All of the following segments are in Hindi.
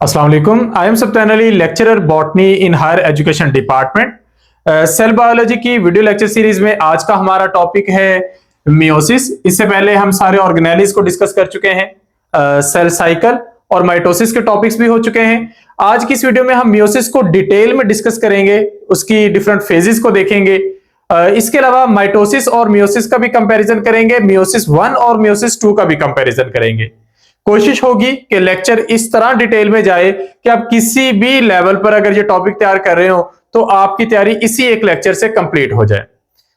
अस्सलाम वालेकुम। I am Saptanali lecturer botany in higher education department. Cell biology की वीडियो लेक्चर सीरीज में आज का हमारा टॉपिक है मियोसिस। इससे पहले हम सारे ऑर्गेनेलिज को डिस्कस कर चुके हैं, सेल साइकिल और माइटोसिस के टॉपिक्स भी हो चुके हैं। आज की इस वीडियो में हम मियोसिस को डिटेल में डिस्कस करेंगे, उसकी डिफरेंट फेजेस को देखेंगे। इसके अलावा माइटोसिस और मियोसिस का भी कंपैरिजन करेंगे, मियोसिस 1 और मियोसिस 2 का भी कंपैरिजन करेंगे। कोशिश होगी कि लेक्चर इस तरह डिटेल में जाए कि आप किसी भी लेवल पर अगर ये टॉपिक तैयार कर रहे हो तो आपकी तैयारी इसी एक लेक्चर से कंप्लीट हो जाए।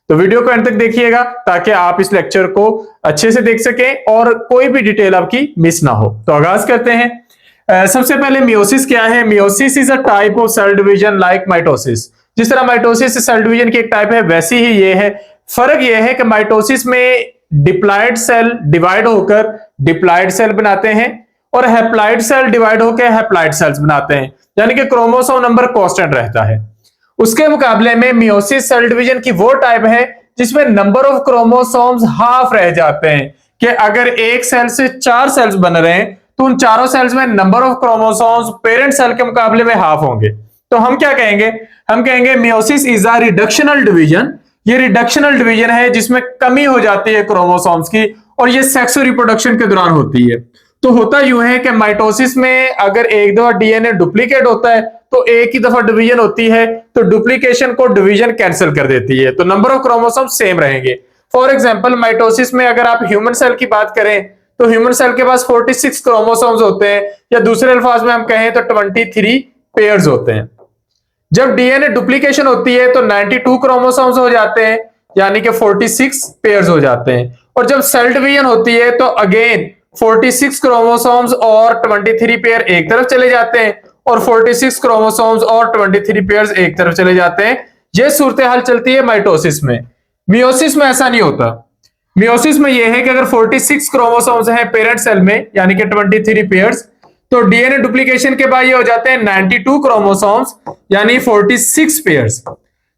तो वीडियो को एंड तक देखिएगा ताकि आप इस लेक्चर को अच्छे से देख सकें और कोई भी डिटेल आपकी मिस ना हो। तो आगाज करते हैं। सबसे पहले मियोसिस क्या है? Meiosis is a type of cell division like mitosis. जिस तरह माइटोसिस सेल डिवीजन की एक टाइप है, वैसी ही ये है। फर्क ये है कि माइटोसिस में डिप्लॉइड सेल डिवाइड होकर डिप्लॉइड सेल बनाते हैं और हैप्लॉइड सेल डिवाइड होकर हैप्लॉइड सेल्स बनाते हैं, यानी कि क्रोमोसोम नंबर कांस्टेंट रहता है। उसके मुकाबले में मियोसिस सेल डिवीजन की वो टाइप है जिसमें नंबर ऑफ क्रोमोसोम्स हाफ रह जाते हैं, कि अगर एक सेल से 4 सेल्स बन रहे हैं तो उन चारों सेल्स में number of chromosomes parent cell के मुकाबले में हाफ होंगे। तो हम क्या कहेंगे? हम कहेंगे meiosis is a reductional division. ये रिडक्शनल डिवीजन है जिसमें कमी हो जाती है क्रोमोसोम्स की, और ये सेक्स रिप्रोडक्शन के दौरान होती है। तो होता यूं है कि माइटोसिस में अगर एक दफा डीएनए डुप्लीकेट होता है तो एक ही दफा डिवीजन होती है, तो डुप्लीकेशन को डिवीजन कैंसिल कर देती है, तो नंबर ऑफ क्रोमोसोम सेम रहेंगे। फॉर एग्जांपल माइटोसिस में अगर आप ह्यूमन सेल की बात करें तो ह्यूमन सेल के पास 46 क्रोमोसोम्स होते हैं, या दूसरे अल्फाज में हम कहें तो 23 पेयर्स होते हैं। जब डीएनए डुप्लीकेशन होती है तो 92 क्रोमोसोम्स हो जाते हैं, यानी कि 46 पेयर्स हो जाते हैं। और जब सेल डिवीजन होती है तो अगेन 46 क्रोमोसोम्स और 23 पेयर एक तरफ चले जाते हैं, और 46 क्रोमोसोम्स और 23 पेयर्स एक तरफ चले जाते हैं। यह सूरत हाल चलती है माइटोसिस में। मियोसिस में ऐसा नहीं होता। मियोसिस में यह है कि अगर 46 क्रोमोसोम्स हैं पेरेंट सेल में, यानी कि 23 पेयर्स, तो डीएनए डुप्लीकेशन के बाद ये हो जाते हैं 92 क्रोमोसोम्स, यानी 46 पेयर्स।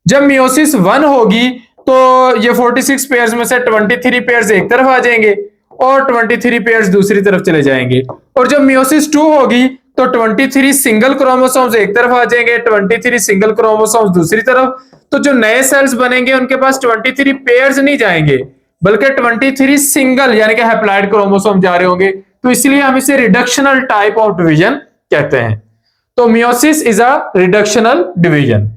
जब मियोसिस 1 होगी तो ये 46 पेयर्स में से 23 पेयर्स एक तरफ आ जाएंगे और 23 पेयर्स दूसरी तरफ चले जाएंगे। और जब मियोसिस 2 होगी तो 23 सिंगल क्रोमोसोम्स एक तरफ आ जाएंगे, 23 सिंगल क्रोमोसोम्स दूसरी तरफ। तो जो नए सेल्स बनेंगे उनके पास 23 पेयर्स नहीं जाएंगे, बल्कि 23 सिंगल यानी कि हैप्लॉइड क्रोमोसोम जा रहे होंगे। तो इसलिए हम इसे रिडक्शनल टाइप ऑफ डिवीजन कहते हैं। तो meiosis is a reductional division.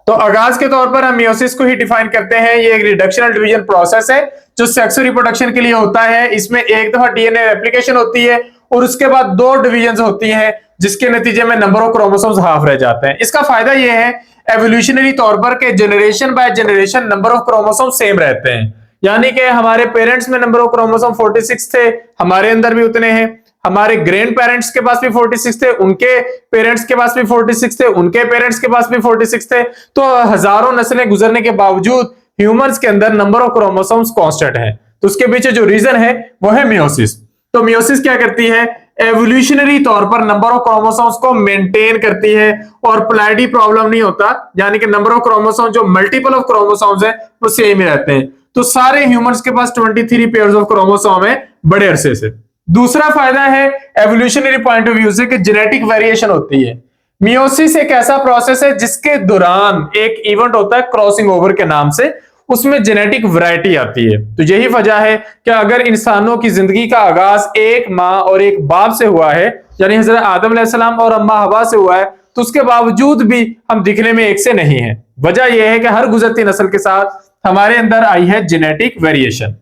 तो आगाज के तौर पर हम मियोसिस को ही डिफाइन करते हैं। ये एक रिडक्शनल डिवीजन प्रोसेस है जो सेक्स रिप्रोडक्शन के लिए होता है। इसमें एक दफा डीएनए रेप्लिकेशन होती है और उसके बाद 2 डिवीजन होती हैं, जिसके नतीजे में नंबर ऑफ क्रोमोसोम्स हाफ रह जाते हैं। इसका फायदा यह है एवोल्यूशनरी तौर पर कि generation by generation number of chromosome same रहते हैं, यानी कि हमारे पेरेंट्स में नंबर ऑफ क्रोमोसोम 46 थे, हमारे अंदर भी उतने हैं। हमारे ग्रैंड पेरेंट्स के पास भी 46 थे, उनके पेरेंट्स के पास भी 46 थे, उनके पेरेंट्स के पास भी 46 थे। तो हजारों नस्लें गुजरने के बावजूद ह्यूमंस के अंदर नंबर ऑफ क्रोमोसोम्स कांस्टेंट है। तो उसके पीछे जो रीजन है वो है मियोसिस। तो मियोसिस क्या करती है? एवोल्यूशनरी तौर पर नंबर ऑफ क्रोमोसोम्स को मेंटेन करती है और प्लाइडी प्रॉब्लम नहीं होता, यानी कि नंबर ऑफ क्रोमोसोम जो मल्टीपल ऑफ क्रोमोसोम्स है वो सेम ही रहते हैं। तो सारे ह्यूमंस के पास 23 पेयर्स ऑफ क्रोमोसोम है बड़े अरसे से। दूसरा फायदा है एवोल्यूशनरी पॉइंट ऑफ व्यू से कि जेनेटिक वेरिएशन होती है। मियोसिस एक ऐसा प्रोसेस है जिसके दौरान एक इवेंट होता है क्रॉसिंग ओवर के नाम से, उसमें जेनेटिक वैरायटी आती है। तो यही वजह है कि अगर इंसानों की जिंदगी का आगाज एक माँ और एक बाप से हुआ है, यानी हजरत आदम अलैहिस्सलाम और अम्मा हवा से हुआ है, तो उसके बावजूद भी हम दिखने में एक से नहीं है। वजह यह है कि हर गुजरती नस्ल के साथ हमारे अंदर आई है जेनेटिक वेरिएशन।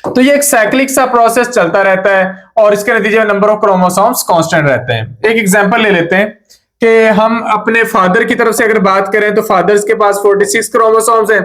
तो ये एक साइक्लिक सा प्रोसेस चलता रहता है और इसके नतीजे में नंबर ऑफ क्रोमोसोम्स कांस्टेंट रहते हैं। एक एग्जांपल ले लेते हैं कि हम अपने फादर की तरफ से अगर बात करें तो फादर्स के पास 46 क्रोमोसोम्स हैं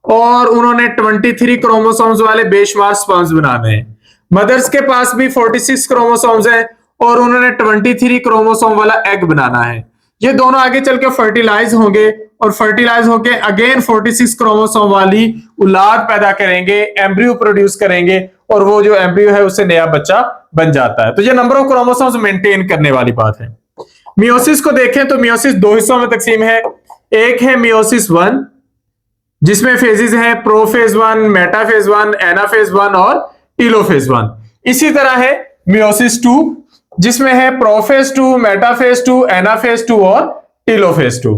और उन्होंने 23 क्रोमोसोम्स वाले बेशुमार स्पर्म्स बनाने हैं। मदर्स के पास भी 46 क्रोमोसोम्स हैं और उन्होंने 23 क्रोमोसोम वाला एग बनाना है। ये दोनों आगे चल के फर्टिलाइज होंगे और फर्टिलाइज होके अगेन 46 क्रोमोसोम वाली औलाद पैदा करेंगे, एम्ब्रियो प्रोड्यूस करेंगे, और वो जो एम्ब्रियो है उससे नया बच्चा बन जाता है। तो ये नंबर ऑफ क्रोमोसोम्स मेंटेन करने वाली बात है। मियोसिस को देखें तो मियोसिस 2 हिस्सों में तकसीम है। एक है मियोसिस 1 जिसमें फेजेस हैं प्रोफेज 1, मेटाफेज 1, एनाफेज 1 और टीलोफेज 1। इसी तरह है मियोसिस 2 जिसमें है प्रोफेज 2, मेटाफेज 2, एनाफेज 2 और टेलोफेज 2।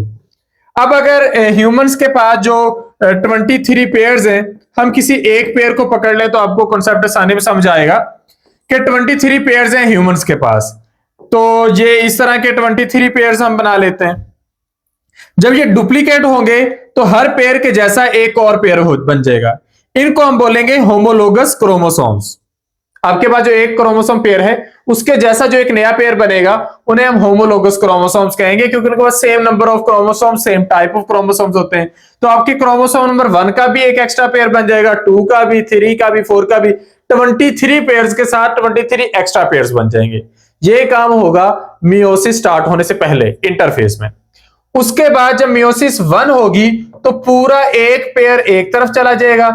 अब अगर ह्यूमंस के पास जो 23 पेयर्स हैं, हम किसी एक पेयर को पकड़ लें तो आपको कॉन्सेप्ट आसानी में समझ आएगा कि 23 पेयर्स हैं ह्यूमंस के पास। तो ये इस तरह के 23 पेयर्स हम बना लेते हैं। जब ये डुप्लीकेट होंगे तो हर पेयर के जैसा एक और पेयर बन जाएगा। इनको हम बोलेंगे होमोलोगस क्रोमोसोम्स। आपके पास जो एक क्रोमोसोम पेयर है उसके जैसा जो एक नया पेयर बनेगा उन्हें हम होमोलोगस क्रोमोसोम्स कहेंगे, क्योंकि उनके पास same number of chromosome, same type of chromosomes होते हैं। तो आपके क्रोमोसोम नंबर 1 का भी एक एक्स्ट्रा पेयर बन जाएगा, 2 का भी, 3 का भी, 4 का भी। 23 पेयर्स के साथ 23 एक्स्ट्रा पेयर्स बन जाएंगे। ये काम होगा मियोसिस स्टार्ट होने से पहले, इंटरफेज में। उसके बाद जब मियोसिस 1 होगी तो पूरा एक पेयर एक तरफ चला जाएगा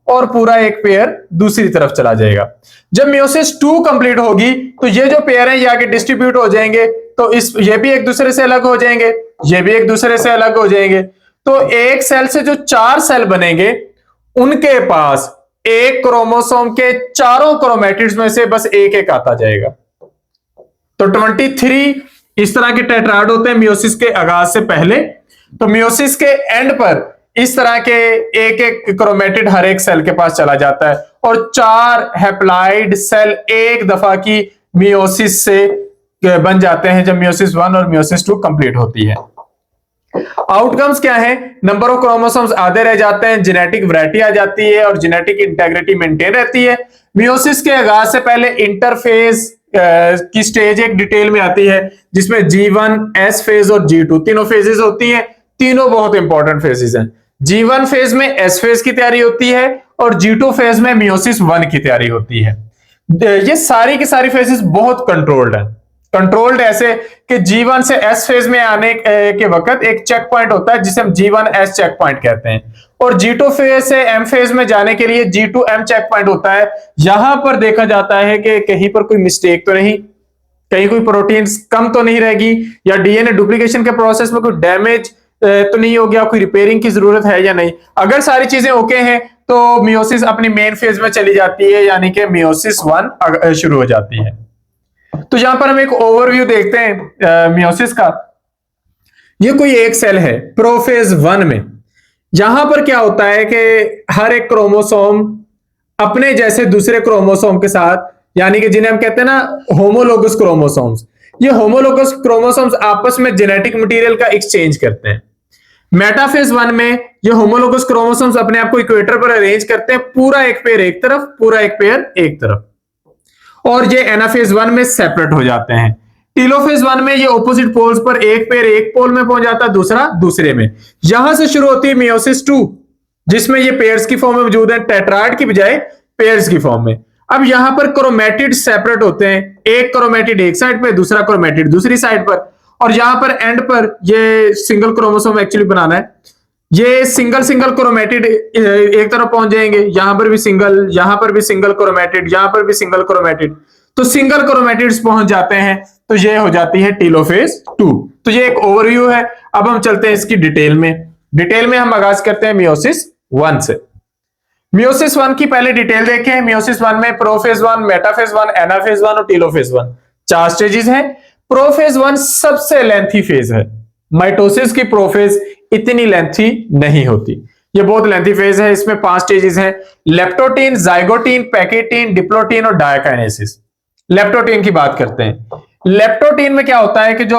और पूरा एक पेयर दूसरी तरफ चला जाएगा। जब मियोसिस 2 कंप्लीट होगी तो ये जो पेयर हैं ये आगे डिस्ट्रीब्यूट हो जाएंगे, तो ये भी एक दूसरे से अलग हो जाएंगे, ये भी एक दूसरे से अलग हो जाएंगे। तो एक सेल से जो 4 सेल बनेंगे उनके पास एक क्रोमोसोम के चारों क्रोमैटिड्स में से बस एक एक आता जाएगा। तो 23 इस तरह के टेट्राड होते हैं मियोसिस के आगाज से पहले। तो मियोसिस के एंड पर इस तरह के एक एक क्रोमैटिड हर एक सेल के पास चला जाता है और 4 हैप्लॉइड सेल एक दफा की मियोसिस से बन जाते हैं जब मियोसिस 1 और मियोसिस 2 कंप्लीट होती है। आउटकम्स क्या है? नंबर ऑफ क्रोमोसोम्स आधे रह जाते हैं, जेनेटिक वैरायटी आ जाती है और जेनेटिक इंटेग्रिटी मेंटेन रहती है। मियोसिस के आगाज से पहले इंटरफेज की स्टेज एक डिटेल में आती है जिसमें G1, S फेज और G2 तीनों फेजेस होती हैं। तीनों बहुत इंपॉर्टेंट फेजेस हैं। G1 फेज में S फेज की तैयारी होती है और G2 फेज में मियोसिस 1 की तैयारी होती है। ये सारी की सारी फेजेस बहुत कंट्रोल्ड है। कंट्रोल्ड ऐसे कि G1 से S फेज में आने के वक्त एक चेक पॉइंट होता है जिसे हम G1S चेक पॉइंट कहते हैं, और G2 फेज से M फेज में जाने के लिए G2M चेक पॉइंट होता है। यहां पर देखा जाता है कि कहीं पर कोई मिस्टेक तो नहीं, कहीं कोई प्रोटीन कम तो नहीं रहेगी, या डीएनए डुप्लीकेशन के प्रोसेस में कोई डैमेज तो नहीं हो गया, कोई रिपेयरिंग की जरूरत है या नहीं। अगर सारी चीजें ओके हैं तो मियोसिस अपनी मेन फेज में चली जाती है, यानी कि मियोसिस 1 शुरू हो जाती है। तो यहां पर हम एक ओवरव्यू देखते हैं मियोसिस का। ये कोई एक सेल है प्रोफेज 1 में। यहां पर क्या होता है कि हर एक क्रोमोसोम अपने जैसे दूसरे क्रोमोसोम के साथ, यानी कि जिन्हें हम कहते हैं ना होमोलोगस क्रोमोसोम्स, ये होमोलोगस क्रोमोसोम्स आपस में जेनेटिक मटेरियल का एक्सचेंज करते हैं। मेटाफेज 1 में ये होमोलोगस क्रोमोसोम्स अपने आप को इक्वेटर पर अरेंज करते हैं, पूरा एक पेयर एक तरफ, पूरा एक पेयर एक तरफ, और ये एनाफेज 1 में सेपरेट हो जाते हैं। टेलोफेज 1 में ये ऑपोजिट पोल्स पर एक पेयर एक पोल में पहुंच जाता है, दूसरा दूसरे में। यहां से शुरू होती है मियोसिस 2 जिसमें ये पेयर्स की फॉर्म में मौजूद है, टेट्राड की बजाय पेयर्स की फॉर्म में। अब यहां पर क्रोमैटिड सेपरेट होते हैं, एक क्रोमैटिड एक साइड पे, दूसरा क्रोमैटिड दूसरी साइड पर, और यहां पर एंड पर ये सिंगल क्रोमोसोम एक्चुअली बनाना है। ये सिंगल सिंगल क्रोमैटिड एक तरफ पहुंच जाएंगे, यहां पर भी सिंगल, यहां पर भी सिंगल क्रोमैटिड, यहां पर भी सिंगल क्रोमैटिड, तो सिंगल क्रोमैटिड्स पहुंच जाते हैं। तो ये हो जाती है टेलोफेज 2। तो ये एक ओवरव्यू है। अब हम चलते हैं इसकी डिटेल में। डिटेल में हम आगाज करते हैं मियोसिस 1 से। मियोसिस 1 की पहले डिटेल देखें। मियोसिस 1 में प्रोफेज 1, मेटाफेज 1, एनाफेज 1 और टेलोफेज 1 4 स्टेजेस हैं। प्रोफेज 1 सबसे लेंथी फेज है। माइटोसिस की प्रोफेज इतनी लेंथी नहीं होती, ये बहुत लेंथी फेज है। इसमें 5 स्टेजेस हैं: लेप्टोटीन, जाइगोटीन, पैकेटीन, डिप्लोटीन और डायकाइनेसिस। लेप्टोटीन की बात करते हैं। लेप्टोटीन में क्या होता है कि जो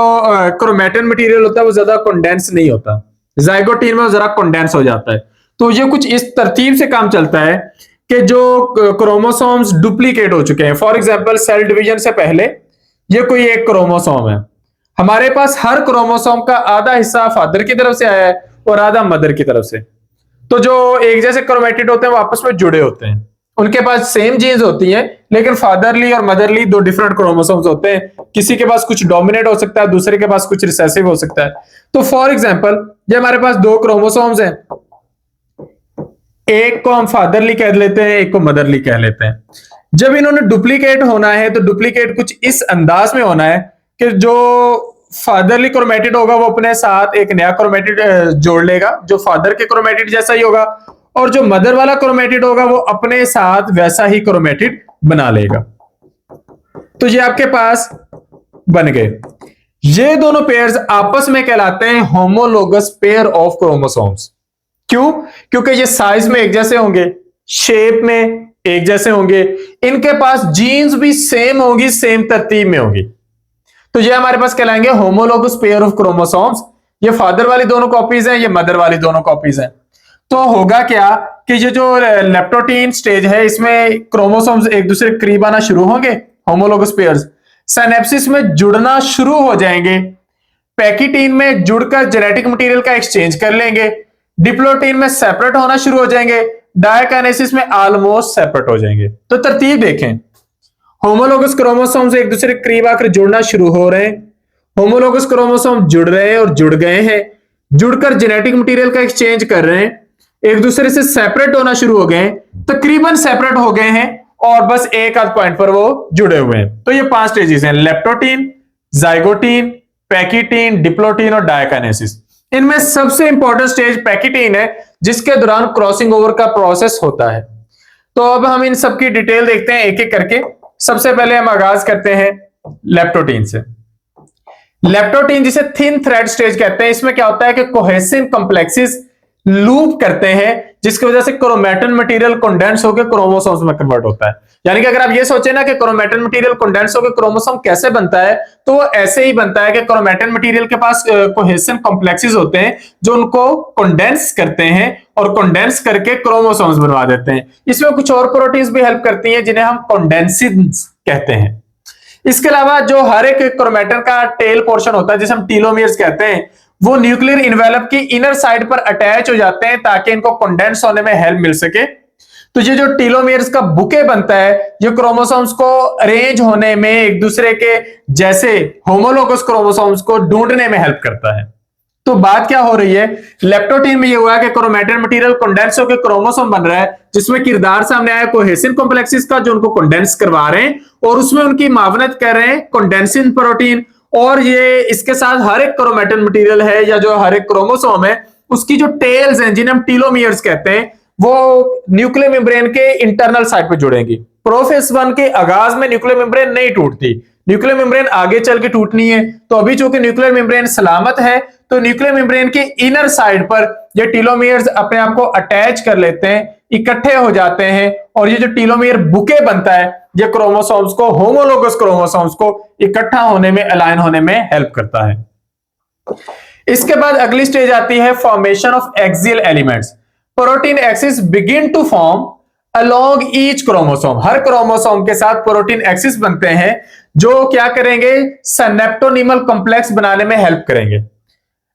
क्रोमैटिन मटेरियल होता है वो ज्यादा कंडेंस नहीं होता, जाइगोटीन में जरा कंडेंस हो जाता है। तो ये कुछ इस तरतीब से काम चलता है कि जो क्रोमोसोम्स डुप्लीकेट हो चुके हैं, फॉर एग्जांपल सेल डिवीजन से पहले ये कोई एक क्रोमोसोम है, हमारे पास हर क्रोमोसोम का आधा हिस्सा फादर की तरफ से आया है और आधा मदर की तरफ से। तो जो एक जैसे क्रोमैटिड होते हैं वो आपस में जुड़े होते हैं, उनके पास सेम जीन्स होती हैं, लेकिन फादरली और मदरली 2 डिफरेंट क्रोमोसोम्स होते हैं। किसी के पास कुछ डोमिनेट हो सकता है, दूसरे के पास कुछ रिसेसिव हो सकता है। तो फॉर एग्जांपल ये हमारे पास 2 क्रोमोसोम्स हैं, एक को हम फादरली कह लेते हैं, एक को मदरली कह लेते हैं। जब इन्होंने डुप्लीकेट होना है तो डुप्लीकेट कुछ इस अंदाज में होना है कि जो फादरली क्रोमैटिड होगा वो अपने साथ एक नया क्रोमैटिड जोड़ लेगा जो फादर के क्रोमैटिड जैसा ही होगा, और जो मदर वाला क्रोमैटिड होगा वो अपने साथ वैसा ही क्रोमैटिड बना लेगा। तो ये आपके पास बन गए। ये दोनों पेयर्स आपस में कहलाते हैं होमोलोगस पेयर ऑफ क्रोमोसोम्स। क्यों? क्योंकि ये साइज में एक जैसे होंगे, शेप में एक जैसे होंगे, इनके पास जीन्स भी सेम होगी, सेम तरतीब में होगी। तो ये हमारे पास कहलाएंगे होमोलोगस पेयर ऑफ क्रोमोसोम्स। ये फादर वाली दोनों कॉपीज हैं, ये मदर वाली दोनों कॉपीज हैं। तो होगा क्या कि ये जो लेप्टोटीन स्टेज है, इसमें क्रोमोसोम्स एक दूसरे के करीब आना शुरू होंगे, होमोलोगस पेयर्स सिनेप्सिस में जुड़ना शुरू हो जाएंगे, पैकिटीन में जुड़कर जेनेटिक मटेरियल का एक्सचेंज कर लेंगे, डिप्लोटीन में सेपरेट होना शुरू हो जाएंगे, डायकाइनेसिस में ऑलमोस्ट सेपरेट हो जाएंगे। तो तरतीब देखें, होमोलोगस क्रोमोसोम्स एक दूसरे के करीब आकर जुड़ना शुरू हो रहे हैं, होमोलोगस क्रोमोसोम जुड़ रहे हैं और जुड़ गए हैं, जुड़कर जेनेटिक मटेरियल का एक्सचेंज कर रहे हैं, एक दूसरे से सेपरेट होना शुरू हो गए, तकरीबन सेपरेट हो गए हैं और बस एक आध पॉइंट पर वो जुड़े हुए हैं। तो ये 5 स्टेजेस हैं, लेप्टोटीन, जाइगोटीन, पैकिटीन, डिप्लोटीन और डायकाइनेसिस। इनमें सबसे इंपॉर्टेंट स्टेज पैकिटीन है, जिसके दौरान क्रॉसिंग ओवर का प्रोसेस होता है। तो अब हम इन सब की डिटेल देखते हैं एक एक करके। सबसे पहले हम आगाज करते हैं लेप्टोटीन से। लेप्टोटीन जिसे थिन थ्रेड स्टेज कहते हैं, इसमें क्या होता है कि कोहेसिव कॉम्प्लेक्सेस लूप करते हैं, जिसकी वजह से क्रोमैटिन मटेरियल कंडेंस होकर क्रोमोसोम्स में कन्वर्ट होता है। यानी कि अगर आप ये सोचें ना कि क्रोमैटिन मटेरियल कंडेंस होकर क्रोमोसोम कैसे बनता है, तो वो ऐसे ही बनता है कि क्रोमैटिन मटेरियल के पास कोहेसिव कॉम्प्लेक्सेस होते हैं जो उनको कंडेंस करते हैं और कंडेंस करके क्रोमोसोम्स बनवा देते हैं। इसमें कुछ और प्रोटीन्स भी हेल्प करती हैं, जिन्हें हम कंडेंसिन्स कहते हैं। इसके अलावा जो हर एक क्रोमैटिन का टेल पोर्शन होता है, जिसे हम टीलोमियर्स कहते हैं, वो न्यूक्लियर इन्वेलप की इनर साइड पर अटैच हो जाते हैं ताकि इनको कंडेंस होने में हेल्प मिल सके। तो ये जो टीलोमियर्स का बुके बनता है, ये क्रोमोसोम्स को अरेंज होने में, एक दूसरे के जैसे होमोलोगस क्रोमोसोम्स को ढूंढने में हेल्प करता है। तो बात क्या हो रही है, लेप्टोटीन में ये हुआ कि क्रोमैटिन मटेरियल कंडेंस होकर क्रोमोसोम बन रहा है, जिसमें किरदार सामने आया कोहेसिव कॉम्प्लेक्सेस का, जो उनको कंडेंस करवा रहे हैं और उसमें उनकी मावनत कर रहे हैं कंडेंसिन प्रोटीन। और ये इसके साथ हर एक क्रोमैटिन मटेरियल है या जो हर एक क्रोमोसोम है, उसकी जो टेल्स हैं, जिन्हें हम टीलोमियर्स कहते हैं, वो न्यूक्लियर मेम्ब्रेन के इंटरनल साइड पे जुड़ेंगी। प्रोफेज 1 के आगाज में न्यूक्लियर मेम्ब्रेन नहीं टूटती, न्यूक्लियर मेम्ब्रेन आगे चल के टूटनी है। तो अभी चूंकि न्यूक्लियर मेम्ब्रेन सलामत है, तो न्यूक्लियर मेम्ब्रेन के इनर साइड पर ये टीलोमियर्स अपने आप को अटैच कर लेते हैं, इकट्ठे हो जाते हैं, और ये जो टीलोमियर बुके बनता है, ये क्रोमोसोम्स को, होमोलोगस क्रोमोसोम्स को इकट्ठा होने में, अलाइन होने में हेल्प करता है। इसके बाद अगली स्टेज आती है formation of axial elements. Protein axis begin to form along each chromosome. हर क्रोमोसोम के साथ प्रोटीन एक्सिस बनते हैं, जो क्या करेंगे, सिनेप्टोनिमल कॉम्प्लेक्स बनाने में हेल्प करेंगे।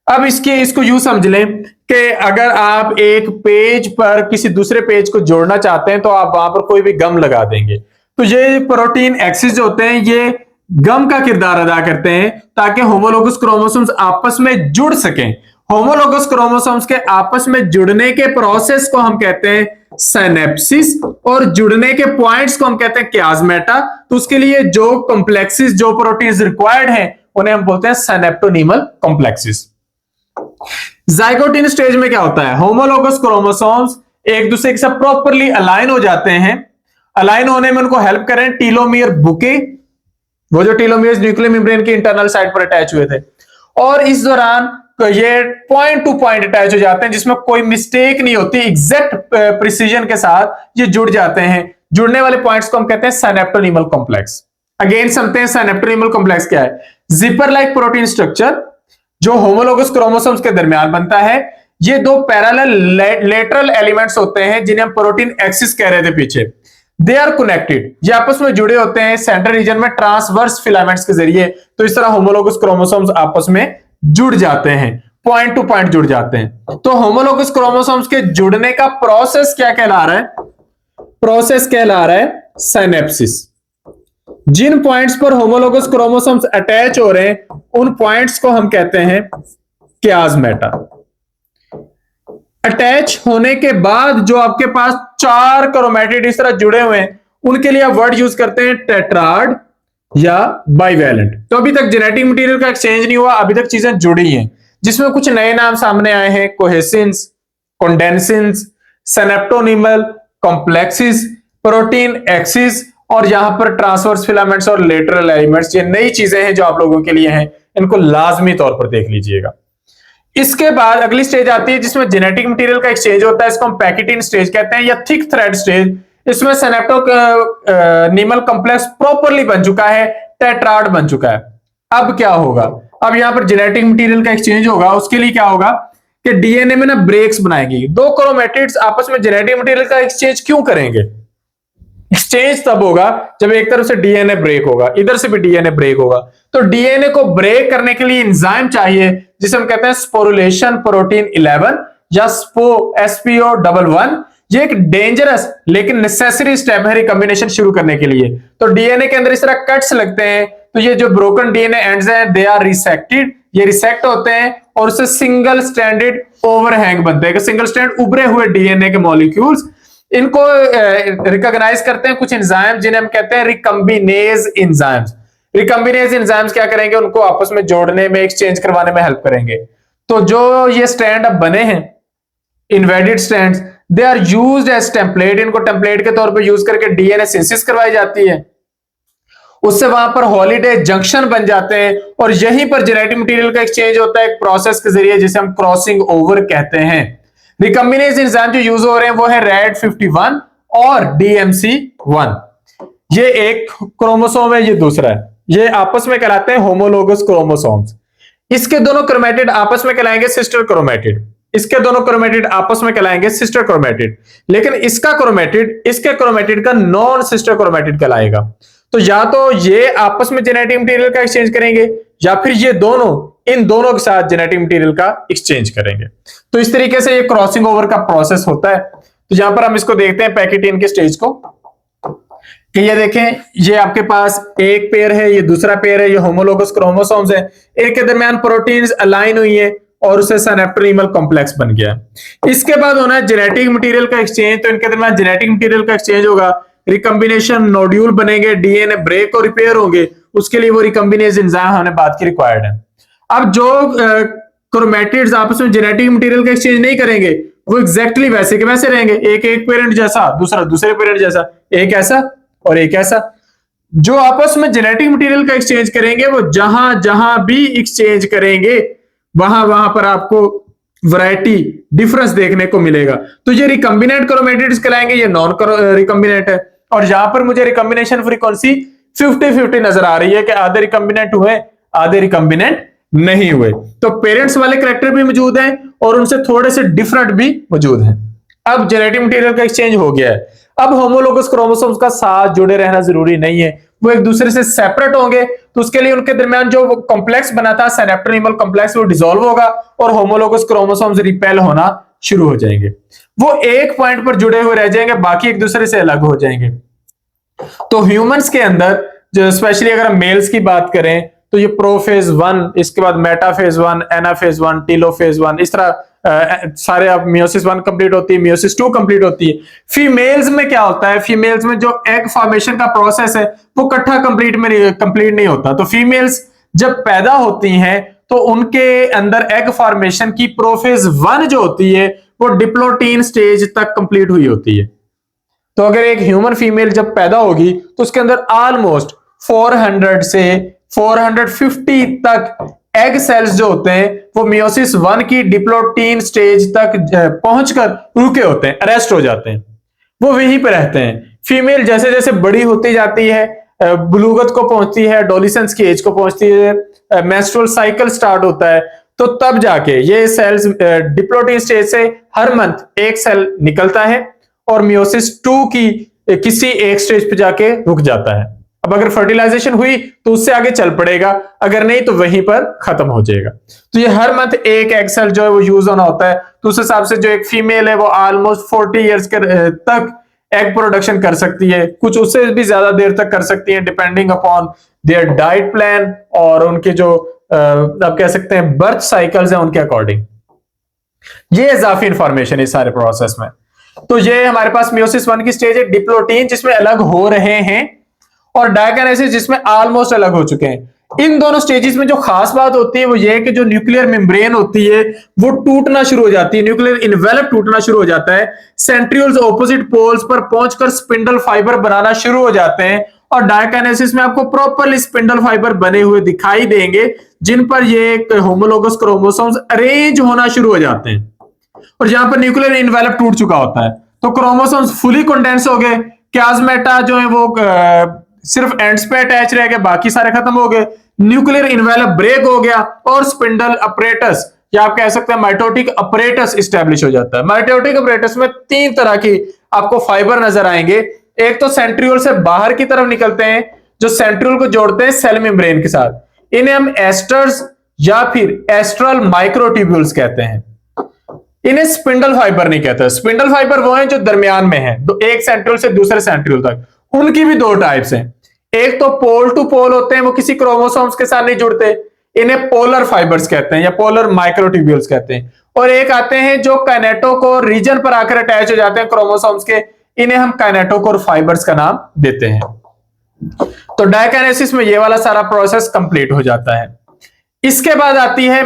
अब इसको यूं समझ लें कि अगर आप एक पेज पर किसी दूसरे पेज को जोड़ना चाहते हैं, तो आप वहां पर कोई भी गम लगा देंगे। तो ये प्रोटीन एक्सिस जो होते हैं, ये गम का किरदार अदा करते हैं ताकि होमोलोगस क्रोमोसोम्स आपस में जुड़ सकें। होमोलोगस क्रोमोसोम्स के आपस में जुड़ने के प्रोसेस को हम कहते हैं सिनेप्सिस, और जुड़ने के पॉइंट्स को हम कहते हैं कियास्मेटा। तो उसके लिए जो कॉम्प्लेक्सेस, जो प्रोटीन्स रिक्वायर्ड हैं, उन्हें हम बोलते हैं सिनेप्टोनिमल कॉम्प्लेक्सेस। जाइगोटिन स्टेज में क्या होता है, होमोलोगस क्रोमोसोम्स एक दूसरे के साथ प्रॉपरली अलाइन हो जाते हैं। अलाइन होने में उनको हेल्प करें टीलोमियर बुके, वो जो टीलोमियर्स न्यूक्लियर मेम्ब्रेन के इंटरनल साइड पर अटैच हुए थे, और इस दौरान ये पॉइंट टू पॉइंट अटैच हो जाते हैं, जिसमें कोई मिस्टेक नहीं होती, एग्जैक्ट प्रिसीजन के साथ ये जुड़ जाते हैं। जुड़ने वाले पॉइंट्स को हम कहते हैं सिनेप्टोनिमल कॉम्प्लेक्स। अगेन समझते हैं सिनेप्टोनिमल कॉम्प्लेक्स क्या है। जिपर लाइक प्रोटीन स्ट्रक्चर जो होमोलोगस क्रोमोसोम्स के दरमियान बनता है, ये दो पैरेलल लेटरल एलिमेंट्स होते हैं, जिन्हें हम प्रोटीन एक्सिस कह रहे थे पीछे। दे आर कनेक्टेड, ये आपस में जुड़े होते हैं सेंट्रल रीजन में ट्रांसवर्स फिलामेंट्स के जरिए। तो इस तरह होमोलोगस क्रोमोसोम्स आपस में जुड़ जाते हैं, पॉइंट टू पॉइंट जुड़ जाते हैं। तो होमोलोगस क्रोमोसोम्स के जुड़ने का प्रोसेस क्या कहला रहा है, प्रोसेस कहला रहा है सिनेप्सिस। जिन पॉइंट्स पर होमोलोगस क्रोमोसोम्स अटैच हो रहे हैं, उन पॉइंट्स को हम कहते हैं कियास्मेटा। अटैच होने के बाद जो आपके पास 4 क्रोमैटिड इस तरह जुड़े हुए हैं, उनके लिए आप वर्ड यूज करते हैं टेट्राड या बाइवैलेंट। तो अभी तक जेनेटिक मटेरियल का एक्सचेंज नहीं हुआ, अभी तक चीजें जुड़ी हैं, जिसमें कुछ नए नाम सामने आए हैं, cohesins, कंडेंसिन्स, synaptonemal complexes, protein axis और यहां पर ट्रांसवर्स फिलामेंट्स और लेटरल एलिमेंट्स, ये नई चीजें हैं जो आप लोगों के लिए हैं, इनको लाजमी तौर पर देख लीजिएगा। इसके बाद अगली स्टेज आती है जिसमें जेनेटिक मटेरियल का एक्सचेंज होता है, इसको हम पैकेटिन स्टेज कहते हैं या थिक थ्रेड स्टेज। इसमें सिनेप्टोनीमल कॉम्प्लेक्स प्रॉपरली बन चुका है, टेट्राड बन चुका है। अब क्या होगा, अब यहां पर जेनेटिक मटेरियल का एक्सचेंज होगा, उसके लिए क्या होगा कि डीएनए में ना ब्रेक्स बनाएंगी। दो क्रोमेटिड्स आपस में जेनेटिक मटेरियल का एक्सचेंज क्यों करेंगे? एक्सचेंज तब होगा जब एक तरफ से डीएनए ब्रेक होगा, इधर से भी डीएनए ब्रेक होगा। तो डीएनए को ब्रेक करने के लिए एंजाइम चाहिए जिसे हम कहते हैं स्पोरुलेशन प्रोटीन 11 या SPO11। ये एक डेंजरस लेकिन नेसेसरी स्टेप है रिकॉम्बिनेशन शुरू करने के लिए। तो डीएनए के अंदर इस तरह कट्स लगते हैं, तो ये जो ब्रोकन डीएनए एंड्स हैं दे आर रिसेक्टेड, ये रिसेक्ट होते हैं और उससे सिंगल स्ट्रैंडेड ओवरहैंग बनते हैं, सिंगल स्ट्रैंड उभरे हुए डीएनए के मॉलिक्यूल्स। इनको रिकॉग्नाइज करते हैं कुछ एंजाइम जिन्हें हम कहते हैं रिकम्बिनेज एंजाइम्स। रिकम्बिनेज एंजाइम्स क्या करेंगे, उनको आपस में जोड़ने में, एक्सचेंज करवाने में हेल्प करेंगे। तो जो ये स्ट्रैंड अब बने हैं inverted strands, they are used as template, इनको टेम्पलेट के तौर पे यूज करके डीएनए सिंथेसिस करवाई जाती है, उससे वहां पर हॉलीडे जंक्शन बन जाते हैं और यहीं पर जेनेटिक मटेरियल का एक्सचेंज होता है एक प्रोसेस के जरिए जिसे हम क्रॉसिंग ओवर कहते हैं। रिकम्बिनेज एंजाइम जो यूज हो रहे हैं वो है RAD51 और DMC1। ये एक क्रोमोसोम है, ये दूसरा है, ये आपस में कहलाते हैं होमोलोगस क्रोमोसोम्स। इसके दोनों क्रोमेटिड आपस में कहलाएंगे सिस्टर क्रोमेटिड, इसके दोनों क्रोमेटिड आपस में कहलाएंगे सिस्टर क्रोमेटिड, लेकिन इसका क्रोमेटिड इसके क्रोमेटिड का नॉन सिस्टर क्रोमेटिड कहलाएगा। तो या तो ये आपस में जेनेटिक मटेरियल का एक्सचेंज करेंगे या फिर ये दोनों इन दोनों के साथ जेनेटिक मटेरियल का एक्सचेंज करेंगे। तो इस तरीके से ये क्रॉसिंग ओवर का प्रोसेस होता है। तो यहां पर हम इसको देखते हैं पैकेटिन के स्टेज को, कि ये देखें, ये आपके पास एक पेयर है, ये दूसरा पेयर है, ये होमोलोगस क्रोमोसोम्स है, एक के दरमियान प्रोटीन्स अलाइन हुई है और उसे सिनेप्टोनीमल कॉम्प्लेक्स बन गया। इसके बाद होना है जेनेटिक मटेरियल का एक्सचेंज, तो इनके दरमियान जेनेटिक मटेरियल का एक्सचेंज होगा, रिकम्बिनेशन नोड्यूल बनेंगे, डीएनए ब्रेक और रिपेयर होंगे, उसके लिए वो रिकम्बिनेज एंजाइम हमने बात की रिक्वायर्ड है। अब जो क्रोमेटिड्स आपस में जेनेटिक मटेरियल का एक्सचेंज नहीं करेंगे वो एग्जैक्टली वैसे के वैसे रहेंगे, एक एक पेरेंट जैसा, दूसरा दूसरे पेरेंट जैसा, एक ऐसा और एक ऐसा। जो आपस में जेनेटिक मटेरियल का एक्सचेंज करेंगे वो जहां जहां भी एक्सचेंज करेंगे वहां वहां पर आपको वैरायटी डिफरेंस देखने को मिलेगा। तो ये रिकम्बिनेंट क्रोमेटिड्स कहलाएंगे, ये नॉन रिकम्बिनेंट है। और यहां पर मुझे रिकम्बिनेशन फ्रीक्वेंसी 50-50 नजर आ रही है कि आधे रिकम्बिनेंट हुए आधे रिकम्बिनेंट नहीं हुए। तो पेरेंट्स वाले कैरेक्टर भी मौजूद हैं और उनसे थोड़े से डिफरेंट भी मौजूद हैं। अब जेनेटिक मटेरियल का एक्सचेंज हो गया है। अब होमोलोगस क्रोमोसोम्स का साथ जुड़े रहना जरूरी नहीं है, वो एक दूसरे से सेपरेट होंगे, तो उसके लिए उनके दरमियान जो कॉम्प्लेक्स बना था सिनेप्टोनीमल कॉम्प्लेक्स वो डिसॉल्व होगा और होमोलोगस क्रोमोसोम्स रिपेल होना शुरू हो जाएंगे। वो एक पॉइंट पर जुड़े हुए रह जाएंगे, बाकी एक दूसरे से अलग हो जाएंगे। तो ह्यूमंस के अंदर जो स्पेशली अगर हम मेल्स की बात करें तो ये प्रोफेज 1, इसके बाद मेटाफेज 1, एनाफेज 1, टीलोफेज 1, इस तरह सारे अब मियोसिस 1 कंप्लीट होती है, मियोसिस 2 कंप्लीट होती है। फीमेल्स में क्या होता है, फीमेल्स में जो एग फॉर्मेशन का प्रोसेस है वो इकट्ठा कंप्लीट नहीं होता। तो फीमेल्स जब पैदा होती हैं तो उनके अंदर एग फॉर्मेशन की प्रोफेज 1 जो होती है वो डिप्लोटीन स्टेज तक कंप्लीट हुई होती है। तो अगर एक ह्यूमन फीमेल जब पैदा होगी तो उसके अंदर ऑलमोस्ट 400 से 450 तक एग सेल्स जो होते हैं वो मियोसिस 1 की डिप्लोटीन स्टेज तक पहुंचकर रुके होते हैं, अरेस्ट हो जाते हैं, वो वहीं पे रहते हैं। फीमेल जैसे जैसे बड़ी होती जाती है, बुलूगत को पहुंचती है, एडोलेसेंस की एज को पहुंचती है, मेंस्ट्रुअल साइकिल स्टार्ट होता है, तो तब जाके ये सेल्स डिप्लोटीन स्टेज से हर मंथ एक सेल निकलता है और मियोसिस 2 की किसी एक स्टेज पे जाके रुक जाता है। अब अगर फर्टिलाइजेशन हुई तो उससे आगे चल पड़ेगा, अगर नहीं तो वहीं पर खत्म हो जाएगा। तो ये हर मंथ एक एग सेल जो है वो यूज होना होता है। तो उस हिसाब से जो एक फीमेल है वो ऑलमोस्ट 40 ईयर्स तक एग प्रोडक्शन कर सकती है, कुछ उससे भी ज्यादा देर तक कर सकती है depending upon their diet plan और उनके जो आप कह सकते हैं बर्थ साइकिल्स हैं उनके अकॉर्डिंग। ये इजाफी इंफॉर्मेशन है इस सारे प्रोसेस में। तो ये हमारे पास मियोसिस 1 की स्टेज है, डिप्लोटीन जिसमें अलग हो रहे हैं और डायकाइनेसिस जिसमें ऑलमोस्ट अलग हो चुके हैं। इन दोनों स्टेजेस में जो खास बात होती है वो ये है कि जो न्यूक्लियर मेम्ब्रेन होती है वो टूटना शुरू हो जाती है, न्यूक्लियर इन्वेलप टूटना शुरू हो जाता है, सेंट्रियोल्स ऑपोजिट पोल्स पर पहुंचकर स्पिंडल फाइबर बनाना शुरू हो जाते हैं और डायकाइनेसिस में आपको प्रॉपरली स्पिंडल फाइबर बने हुए दिखाई देंगे जिन पर ये होमोलोगस क्रोमोसोम्स अरेंज होना शुरू हो जाते हैं और जहां पर न्यूक्लियर इन्वेलप टूट चुका होता है तो क्रोमोसोम्स फुली कंडेंस हो गए, क्लाज्मेटा जो है वो सिर्फ एंड्स पे अटैच रह गए, बाकी सारे खत्म हो गए, न्यूक्लियर इन्वेलप ब्रेक हो गया और स्पिंडल अपरेटस या आप कह सकते हैं माइटोटिक अपरेटस स्टैब्लिश हो जाता है। माइटोटिक अपरेटस में 3 तरह की आपको फाइबर नजर आएंगे। एक तो सेंट्रियोल से बाहर की तरफ निकलते हैं जो सेंट्रियोल को जोड़ते हैं सेल मेम्ब्रेन के साथ, इन्हें हम एस्टर्स या फिर एस्ट्रल माइक्रोट्यूब्यूल्स कहते हैं। इन्हें स्पिंडल फाइबर नहीं कहते। स्पिंडल फाइबर वो हैं जो दरमियान में है, एक सेंट्रियोल से दूसरे सेंट्रियोल तक। उनकी भी 2 टाइप्स हैं, एक तो पोल टू पोल होते हैं, वो किसी क्रोमोसोम्स के साथ नहीं जुड़ते, इन्हें पोलर फाइबर्स कहते हैं या पोलर माइक्रोट्यूब्यूल्स कहते हैं। और एक आते हैं जो काइनेटोकोर रीजन पर आकर अटैच हो जाते हैं क्रोमोसोम्स के, इन्हें हम काइनेटोकोर फाइबर्स का नाम देते हैं। तो डायकाइनेसिस में ये वाला सारा प्रोसेस कंप्लीट हो जाता है। इसके बाद आती है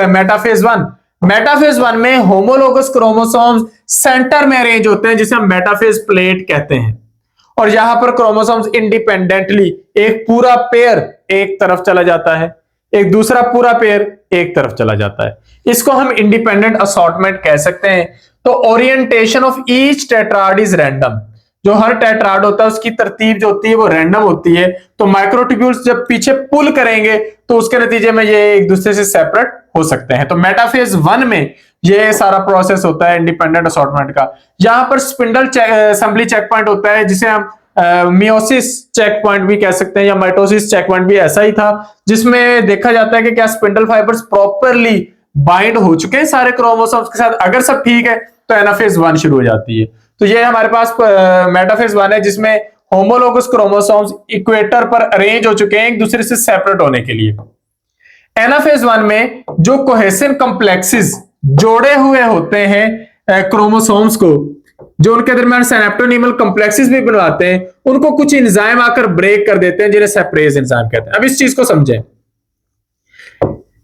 मेटाफेज 1। मेटाफेज 1 में होमोलोगस क्रोमोसोम्स सेंटर में अरेंज होते हैं जिसे हम मेटाफेज प्लेट कहते हैं और यहां पर क्रोमोसोम्स इंडिपेंडेंटली एक पूरा पेयर एक तरफ चला जाता है, एक दूसरा पूरा पेयर एक तरफ चला जाता है। इसको हम इंडिपेंडेंट असॉर्टमेंट कह सकते हैं। तो orientation of each tetrad is random, जो हर टेट्राड होता है उसकी तरतीब जो होती है वो रैंडम होती है। तो माइक्रोट्यूब्यूल्स जब पीछे पुल करेंगे तो उसके नतीजे में ये एक दूसरे से सेपरेट हो सकते हैं। तो मेटाफेज 1 में ये सारा प्रोसेस होता है इंडिपेंडेंट असॉर्टमेंट का। यहां पर स्पिंडल असेंबली चेक पॉइंट होता है जिसे हम मियोसिस चेक पॉइंट भी कह सकते हैं या माइटोसिस चेक पॉइंट भी ऐसा ही था, जिसमें देखा जाता है कि क्या स्पिंडल फाइबर्स प्रॉपरली बाइंड हो चुके हैं सारे क्रोमोसोम्स के साथ। अगर सब ठीक है तो एनाफेज 1 शुरू हो जाती है। तो ये हमारे पास मेटाफेज 1 है जिसमें होमोलोगस क्रोमोसोम्स इक्वेटर पर अरेंज हो चुके हैं एक दूसरे से सेपरेट होने के लिए। एनाफेज 1 में जो कोहेसिन कॉम्प्लेक्सेस जोड़े हुए होते हैं क्रोमोसोम्स को, जो उनके दरमियान सिनेप्टोनीमल कॉम्प्लेक्सेस भी बनवाते हैं, उनको कुछ एंजाइम आकर ब्रेक कर देते हैं जिन्हें सेपरेज एंजाइम कहते हैं। अब इस चीज को समझें,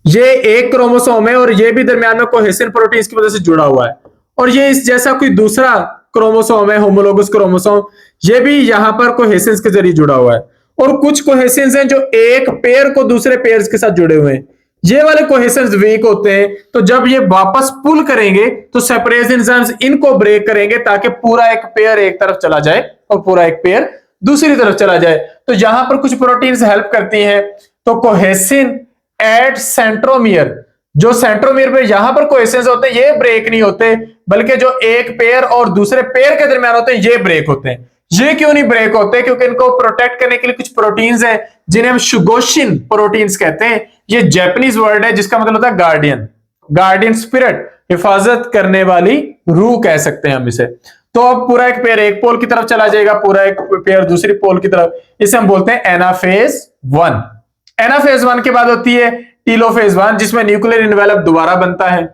ये एक क्रोमोसोम है और ये भी दरमियान में कोहेसिन प्रोटीन्स की वजह से जुड़ा हुआ है और ये इस जैसा कोई दूसरा क्रोमोसोम है होमोलोगस क्रोमोसोम, ये भी यहां पर कोहेसिन्स के जरिए जुड़ा हुआ है। और कुछ कोहेसिन्स हैं जो एक पेयर को दूसरे पेयर्स के साथ जुड़े हुए हैं, ये वाले कोहेसिन्स वीक होते हैं। तो जब ये वापस पुल करेंगे तो सेपरेज एंजाइम्स इनको ब्रेक करेंगे ताकि पूरा एक पेयर एक तरफ चला जाए और पूरा एक पेयर दूसरी तरफ चला जाए। तो यहां पर कुछ प्रोटीन्स हेल्प करती हैं। तो कोहेसिन एट सेंट्रोमियर, जो सेंट्रोमियर पे यहां पर कोहेसिन्स होते हैं ये ब्रेक नहीं होते, बल्कि जो एक पेयर और दूसरे पेयर के दरमियान होते हैं ये ब्रेक होते हैं। ये क्यों नहीं ब्रेक होते? क्योंकि इनको प्रोटेक्ट करने के लिए कुछ प्रोटीन्स हैं जिन्हें हम शुगोशिन प्रोटीन्स कहते हैं। ये जापानीज वर्ड है जिसका मतलब होता है गार्डियन, गार्डियन स्पिरिट, हिफाजत करने वाली रूह कह सकते हैं हम इसे। तो अब पूरा एक पेयर एक पोल की तरफ चला जाएगा, पूरा एक पेयर दूसरी पोल की तरफ, इसे हम बोलते हैं एनाफेज 1। एनाफेज 1 के बाद होती है टीलोफेज 1 जिसमें न्यूक्लियर इन्वेलप दोबारा बनता है।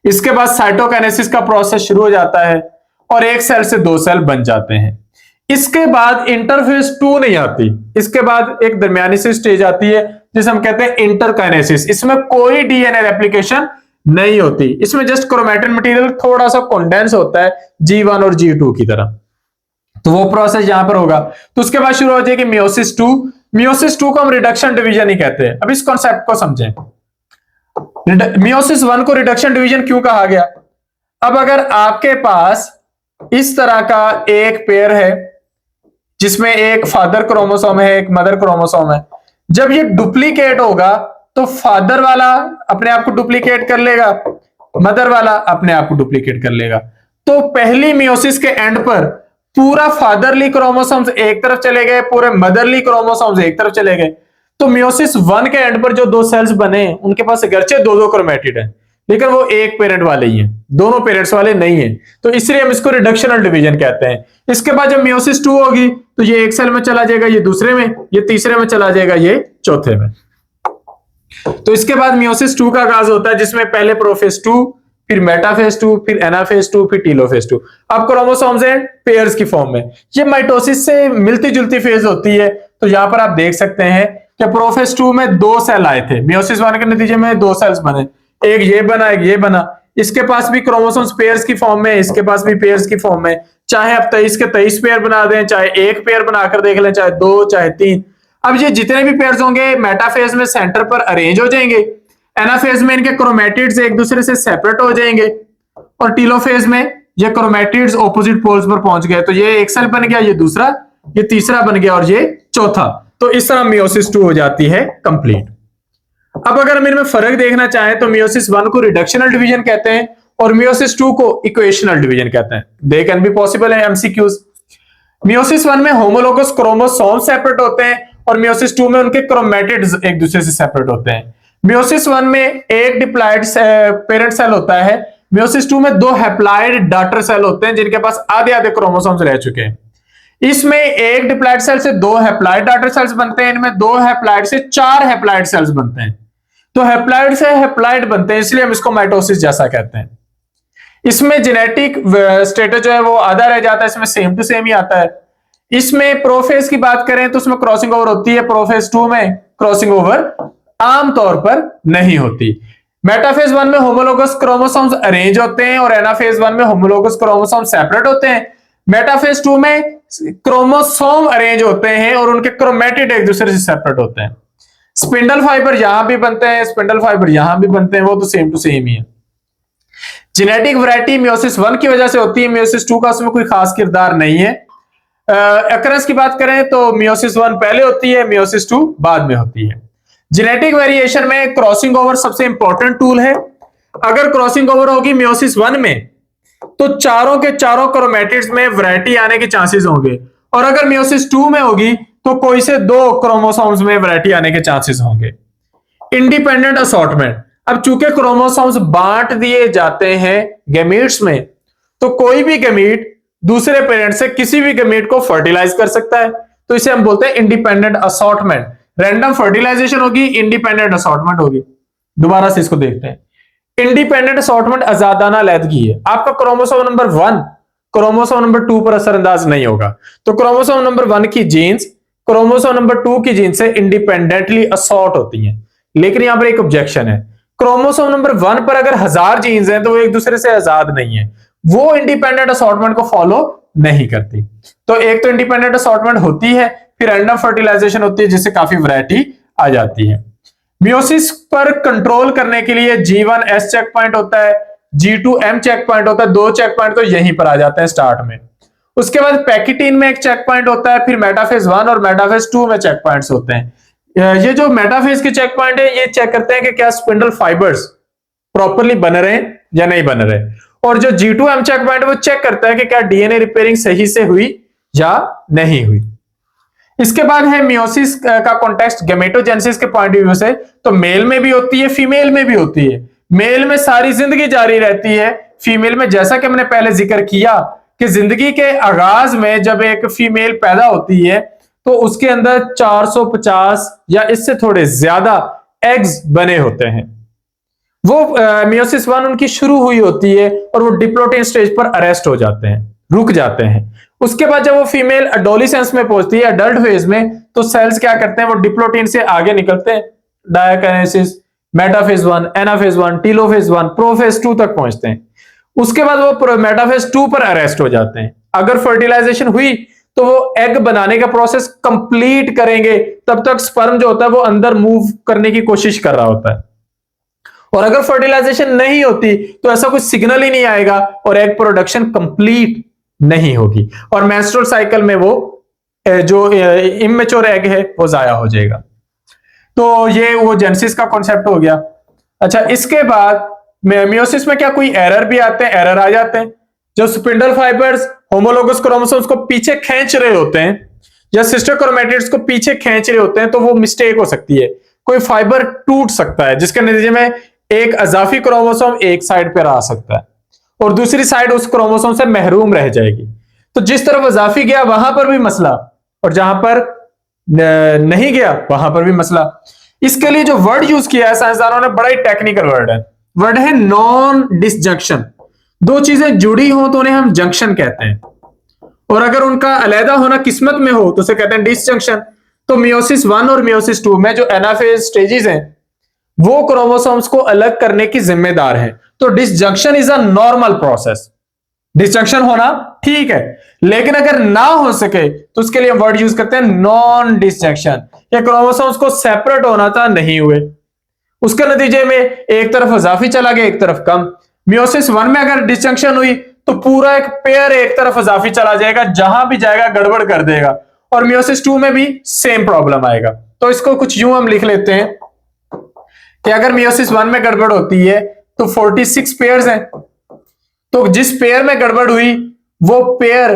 इसके बाद साइटोकाइनेसिस का प्रोसेस शुरू हो जाता है और एक सेल से 2 सेल बन जाते हैं। इसके बाद इंटरफेज 2 नहीं आती, इसके बाद एक दरमियानी सी स्टेज आती है जिसे हम कहते हैं इंटरकाइनेसिस। इसमें कोई डीएनए रेप्लिकेशन नहीं होती, इसमें जस्ट क्रोमैटिन मटेरियल थोड़ा सा कंडेंस होता है G1 और G2 की तरह। तो वो प्रोसेस यहां पर होगा। तो उसके बाद शुरू हो जाएगी मियोसिस 2। मियोसिस 2 को हम रिडक्शन डिवीजन ही कहते हैं। अब इस कॉन्सेप्ट को समझें, मियोसिस 1 को रिडक्शन डिवीजन क्यों कहा गया? अब अगर आपके पास इस तरह का एक पेयर है जिसमें एक फादर क्रोमोसोम है एक मदर क्रोमोसोम है, जब ये डुप्लीकेट होगा तो फादर वाला अपने आप को डुप्लीकेट कर लेगा, मदर वाला अपने आप को डुप्लीकेट कर लेगा। तो पहली मियोसिस के एंड पर पूरा फादरली क्रोमोसोम्स एक तरफ चले गए, पूरे मदरली क्रोमोसोम्स एक तरफ चले गए। तो मियोसिस 1 के एंड पर जो 2 सेल्स बने उनके पास अगरचे 2-2 क्रोमैटिड है, लेकिन वो एक पेरेंट वाले ही हैं, दोनों पेरेंट्स वाले नहीं है। तो इसलिए हम इसको रिडक्शनल डिवीजन कहते हैं। इसके बाद जब मियोसिस 2 होगी तो ये एक सेल में चला जाएगा, ये दूसरे में, ये तीसरे में चला जाएगा, ये चौथे में। तो इसके बाद मियोसिस 2 का आगाज होता है जिसमें पहले प्रोफेज 2, फिर मेटाफेज 2, फिर एनाफेज 2, फिर टीलोफेज 2। अब क्रोमोसोम्स हैं पेयर्स की फॉर्म में। ये माइटोसिस से मिलती जुलती फेज होती है। तो यहां पर आप देख सकते हैं कि प्रोफेज 2 में 2 सेल आए थे, मियोसिस 1 के नतीजे में 2 सेल्स बने, एक ये बना एक ये बना। इसके पास भी क्रोमोसोम्स पेयर्स की फॉर्म में, इसके पास भी पेयर्स की फॉर्म में, चाहे आप 23 के 23 पेयर बना दें, चाहे एक पेयर बनाकर देख लें, चाहे 2 चाहे 3। अब ये जितने भी पेयर्स होंगे मेटाफेज में सेंटर पर अरेंज हो जाएंगे, एनाफेज में इनके क्रोमैटिड्स एक दूसरे से सेपरेट हो जाएंगे, और टीलोफेज में ये क्रोमैटिड्स ऑपोजिट पोल्स पर पहुंच गए। तो ये एक सेल बन गया, ये दूसरा, ये तीसरा बन गया और ये चौथा। तो इस तरह मियोसिस 2 हो जाती है कंप्लीट। अब अगर हम इनमें फर्क देखना चाहें तो मियोसिस 1 को रिडक्शनल डिवीजन कहते हैं और मियोसिस 2 को इक्वेशनल डिवीजन कहते हैं। दे कैन बी पॉसिबल है एमसीक्यूज। मियोसिस 1 में होमोलोगस क्रोमोसोम सेपरेट होते हैं और मियोसिस 2 में उनके क्रोमैटिड्स एक दूसरे से सेपरेट होते हैं। मियोसिस 1 में एक डिप्लॉइड पेरेंट सेल होता है, मियोसिस 2 में 2 हैप्लॉइड डॉटर सेल होते हैं जिनके पास आधे आधे क्रोमोसोम्स रह चुके हैं। इसमें एक डिप्लॉइड सेल से 2 हैप्लॉइड डॉटर सेल्स बनते हैं, इनमें 2 हैप्लॉइड से 4 हैप्लॉइड सेल्स बनते हैं। तो हैप्लॉइड से हैप्लॉइड बनते हैं, इसलिए हम इसको माइटोसिस जैसा कहते हैं। इसमें जेनेटिक स्टेटस जो है वो आधा रह जाता है, इसमें सेम टू सेम ही आता है। इसमें प्रोफेज की बात करें तो उसमें क्रॉसिंग ओवर होती है, प्रोफेज 2 में क्रॉसिंग ओवर आमतौर पर नहीं होती। मेटाफेज 1 में होमोलोगस क्रोमोसोम्स अरेंज होते हैं और एनाफेज 1 में होमोलोगस क्रोमोसोम सेपरेट होते हैं। मेटाफेज 2 में क्रोमोसोम अरेंज होते हैं और उनके क्रोमैटिड एक दूसरे से सेपरेट होते हैं। स्पिंडल फाइबर यहां भी बनते हैं, स्पिंडल फाइबर यहां भी बनते हैं, वो तो सेम टू सेम ही है। जेनेटिक वैरायटी मियोसिस 1 की वजह से होती है, मियोसिस 2 का उसमें कोई खास किरदार नहीं है। अकरेंस की बात करें तो मियोसिस 1 पहले होती है, मियोसिस 2 बाद में होती है। जेनेटिक वेरिएशन में क्रॉसिंग ओवर सबसे इंपॉर्टेंट टूल है। अगर क्रॉसिंग ओवर होगी मियोसिस 1 में तो चारों के चारों क्रोमैटिड्स में वैरायटी आने के चांसेस होंगे, और अगर मियोसिस 2 में होगी तो कोई से 2 क्रोमोसोम्स में वैरायटी आने के चांसेस होंगे। इंडिपेंडेंट असॉर्टमेंट, अब चूंकि क्रोमोसोम्स बांट दिए जाते हैं गैमीट्स में, तो कोई भी गैमीट दूसरे पेरेंट से किसी भी गैमीट को फर्टिलाइज कर सकता है, तो इसे हम बोलते हैं इंडिपेंडेंट असॉर्टमेंट। रैंडम फर्टिलाइजेशन होगी, इंडिपेंडेंट असॉर्टमेंट होगी। दोबारा से इसको देखते हैं। इंडिपेंडेंट असॉर्टमेंट आजादाना अलैदगी है। आपका क्रोमोसोम नंबर 1 क्रोमोसोम नंबर 2 पर असरअंदाज नहीं होगा, तो क्रोमोसोम नंबर 1 की जीन्स क्रोमोसोम नंबर 2 की जीन्स से इंडिपेंडेंटली असॉर्ट होती हैं। लेकिन यहां पर एक ऑब्जेक्शन है, क्रोमोसोम नंबर 1 पर अगर 1000 जीन्स हैं तो वो एक दूसरे से आजाद नहीं है, वो इंडिपेंडेंट असॉर्टमेंट को फॉलो नहीं करती। तो एक तो इंडिपेंडेंट असॉर्टमेंट होती है, फिर रैंडम फर्टिलाइजेशन होती है जिससे काफी वैरायटी आ जाती है। मियोसिस पर कंट्रोल करने के लिए G1S चेक पॉइंट होता है, G2M चेक पॉइंट होता है, 2 चेक पॉइंट तो यहीं पर आ जाते हैं स्टार्ट में। उसके बाद पैकिटीन में एक चेक पॉइंट होता है, फिर मेटाफेज 1 और मेटाफेज 2 में चेक पॉइंट्स होते हैं। ये जो मेटाफेज के चेक पॉइंट है ये चेक करते हैं कि क्या स्पिंडल फाइबर्स प्रॉपरली बन रहे हैं या नहीं बन रहे, और जो G2M चेक पॉइंट वो चेक करता है कि क्या डीएनए रिपेयरिंग सही से हुई या नहीं हुई। इसके बाद है मियोसिस का कॉन्टेक्स्ट गैमेटोजेनेसिस के पॉइंट ऑफ व्यू से, तो मेल में भी होती है, फीमेल में भी होती है। मेल में सारी जिंदगी जारी रहती है, फीमेल में जैसा कि हमने पहले जिक्र किया कि जिंदगी के आगाज में जब एक फीमेल पैदा होती है तो उसके अंदर 450 या इससे थोड़े ज्यादा एग्स बने होते हैं। वो मियोसिस 1 उनकी शुरू हुई होती है और वो डिप्लोटिन स्टेज पर अरेस्ट हो जाते हैं, रुक जाते हैं। उसके बाद जब वो फीमेल एडोलेसेंस में पहुंचती है, अडल्ट फेज में, तो सेल्स क्या करते हैं, वो डिप्लोटिन से आगे निकलते हैं, diakinesis, metaphase 1, anaphase 1, telophase 1, prophase 2 तक पहुंचते हैं। उसके बाद वो मेटाफेज 2 पर अरेस्ट हो जाते हैं। अगर फर्टिलाइजेशन हुई तो वो एग बनाने का प्रोसेस कंप्लीट करेंगे, तब तक स्पर्म जो होता है वो अंदर मूव करने की कोशिश कर रहा होता है, और अगर फर्टिलाइजेशन नहीं होती तो ऐसा कुछ सिग्नल ही नहीं आएगा और एग प्रोडक्शन कंप्लीट नहीं होगी, और मेंस्ट्रुअल साइकिल में वो जो इमेच्योर एग है वो जाया हो जाएगा। तो ये वो जेनेसिस का कॉन्सेप्ट हो गया। अच्छा, इसके बाद मियोसिस में क्या कोई एरर भी आते हैं? एरर आ जाते हैं। जब स्पिंडल फाइबर्स होमोलोगस क्रोमोसोम्स को पीछे खींच रहे होते हैं या सिस्टर क्रोमैटिड्स को पीछे खींच रहे होते हैं तो वो मिस्टेक हो सकती है, कोई फाइबर टूट सकता है जिसके नतीजे में एक अजाफी क्रोमोसोम एक साइड पर आ सकता है और दूसरी साइड उस क्रोमोसोम से महरूम रह जाएगी। तो जिस तरफ अजाफी गया वहां पर भी मसला, और जहां पर नहीं गया वहां पर भी मसला। इसके लिए जो वर्ड यूज किया है साइंसदानों ने, बड़ा ही टेक्निकल वर्ड है। वर्ड है नॉन डिसजंक्शन। दो चीजें जुड़ी हो तो उन्हें हम जंक्शन कहते हैं, और अगर उनका अलहदा होना किस्मत में हो तो उसे कहते हैं डिसजंक्शन। तो मियोसिस 1 और मियोसिस 2 में जो एनाफेज स्टेजेस हैं वो क्रोमोसोम्स को अलग करने की जिम्मेदार है। तो disjunction is a normal process, destruction होना ठीक है, लेकिन अगर ना हो सके तो उसके लिए हम वर्ड यूज करते हैं नॉन डिस्ट्रक्शन। ये क्रोमोसोम्स को सेपरेट होना था, नहीं हुए, उसके नतीजे में एक तरफ इजाफी चला गया, एक तरफ कम। मियोसिस 1 में अगर डिस्ट्रक्शन हुई तो पूरा एक पेयर एक तरफ इजाफी चला जाएगा, जहां भी जाएगा गड़बड़ कर देगा। और मियोसिस 2 में भी सेम प्रॉब्लम आएगा। तो इसको कुछ यूं हम लिख लेते हैं कि अगर मियोसिस 1 में गड़बड़ होती है तो 46 पेयर्स हैं, तो जिस पेयर में गड़बड़ हुई वो पेयर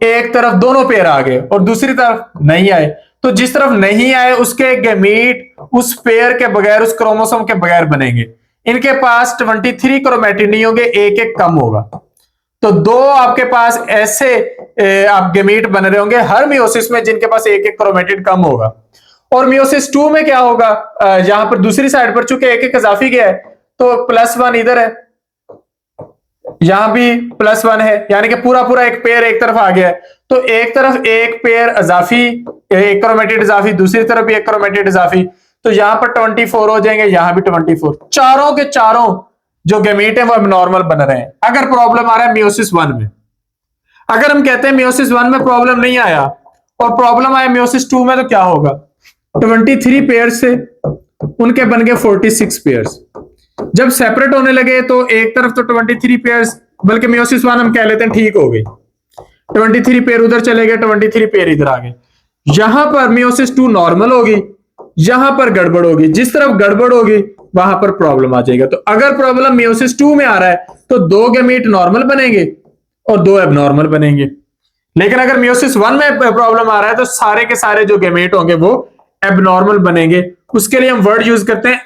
एक तरफ दोनों पेयर आ गए और दूसरी तरफ नहीं आए, तो जिस तरफ नहीं आए उसके गैमीट उस पेयर के बगैर, उस क्रोमोसोम के बगैर बनेंगे। इनके पास 23 क्रोमैटिड नहीं होंगे, एक एक कम होगा। तो दो आपके पास ऐसे आप गैमीट बन रहे होंगे हर मियोसिस में जिनके पास एक एक क्रोमैटिड कम होगा। और मियोसिस 2 में क्या होगा, यहां पर दूसरी साइड पर चूंकि एक एक इजाफी गया है तो +1 इधर है, यहां भी +1 है, यानी कि पूरा पूरा एक पेयर एक तरफ आ गया है। तो एक तरफ एक पेयर इजाफी, एक क्रोमैटिड इजाफी, दूसरी तरफ भी एक क्रोमैटिड इजाफी, तो यहां पर 24 हो जाएंगे, यहां भी 24। चारों के चारों जो गैमीट है वो एबनॉर्मल बन रहे हैं। अगर प्रॉब्लम आ रहा है मियोसिस 1 में, अगर हम कहते हैं मियोसिस 1 में प्रॉब्लम नहीं आया और प्रॉब्लम आया मियोसिस 2 में, तो क्या होगा, 23 पेयर से उनके बन गए 46 पेयर्स। जब सेपरेट होने लगे तो एक तरफ तो 23 पेयर्स, बल्कि मियोसिस 1 हम कह लेते हैं ठीक हो गई, 23 पेयर उधर चले गए, 23 पेयर इधर आ गए। यहां पर मियोसिस 2 नॉर्मल होगी, यहां पर गड़बड़ होगी, जिस तरफ गड़बड़ होगी वहां पर प्रॉब्लम आ जाएगा। तो अगर प्रॉब्लम मियोसिस 2 में आ रहा है तो 2 गैमीट नॉर्मल बनेंगे और 2 एबनॉर्मल बनेंगे। लेकिन अगर मियोसिस 1 में प्रॉब्लम आ रहा है तो सारे के सारे जो गैमीट होंगे वो एबनॉर्मल बनेंगे। उसके लिए हम वर्ड यूज करते हैं